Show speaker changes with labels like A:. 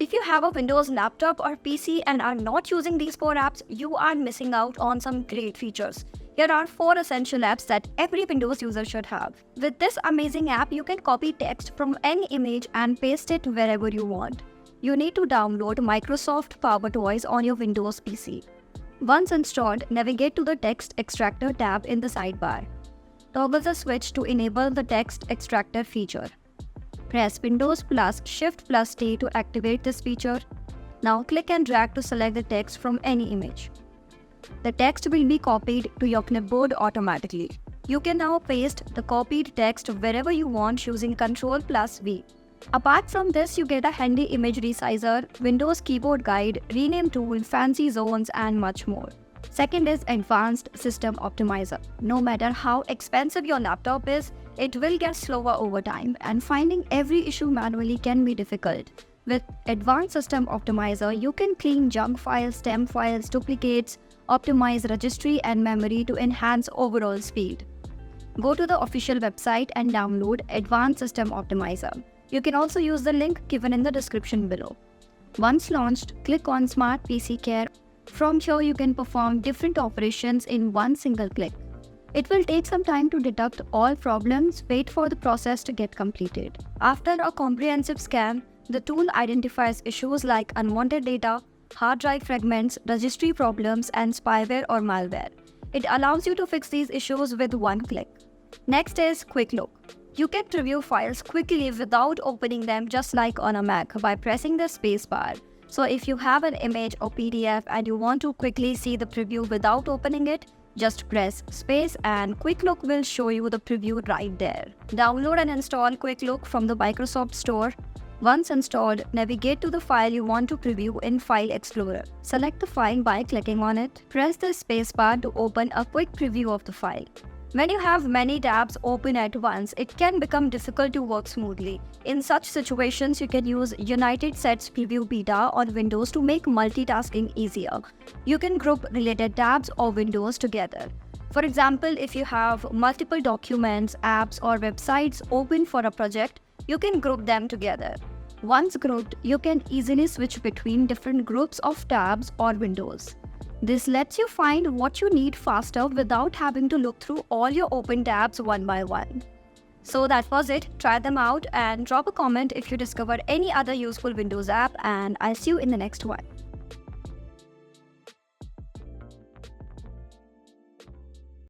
A: If you have a Windows laptop or PC and are not using these 4 apps, you are missing out on some great features. Here are 4 essential apps that every Windows user should have. With this amazing app, you can copy text from any image and paste it wherever you want. You need to download Microsoft PowerToys on your Windows PC. Once installed, navigate to the Text Extractor tab in the sidebar. Toggle the switch to enable the Text Extractor feature. Press Windows plus Shift plus T to activate this feature. Now click and drag to select the text from any image. The text will be copied to your clipboard automatically. You can now paste the copied text wherever you want using Ctrl plus V. Apart from this, you get a handy image resizer, Windows keyboard guide, rename tool, fancy zones, and much more. Second is Advanced System Optimizer. No matter how expensive your laptop is, it will get slower over time, and finding every issue manually can be difficult. With Advanced System Optimizer, you can clean junk files, temp files, duplicates, optimize registry and memory to enhance overall speed. Go to the official website and download Advanced System Optimizer. You can also use the link given in the description below. Once launched, click on Smart PC Care. From here, you can perform different operations in one single click. It will take some time to detect all problems, wait for the process to get completed. After a comprehensive scan, the tool identifies issues like unwanted data, hard drive fragments, registry problems, and spyware or malware. It allows you to fix these issues with one click. Next is Quick Look. You can preview files quickly without opening them, just like on a Mac, by pressing the spacebar. So if you have an image or PDF and you want to quickly see the preview without opening it, just press space and Quick Look will show you the preview right there. Download and install Quick Look from the Microsoft Store. Once installed, navigate to the file you want to preview in File Explorer. Select the file by clicking on it. Press the spacebar to open a quick preview of the file. When you have many tabs open at once, it can become difficult to work smoothly. In such situations, you can use United Sets Preview Beta on Windows to make multitasking easier. You can group related tabs or windows together. For example, if you have multiple documents, apps, or websites open for a project, you can group them together. Once grouped, you can easily switch between different groups of tabs or windows. This lets you find what you need faster without having to look through all your open tabs one by one. So that was it. Try them out and drop a comment if you discover any other useful Windows app, and I'll see you in the next one.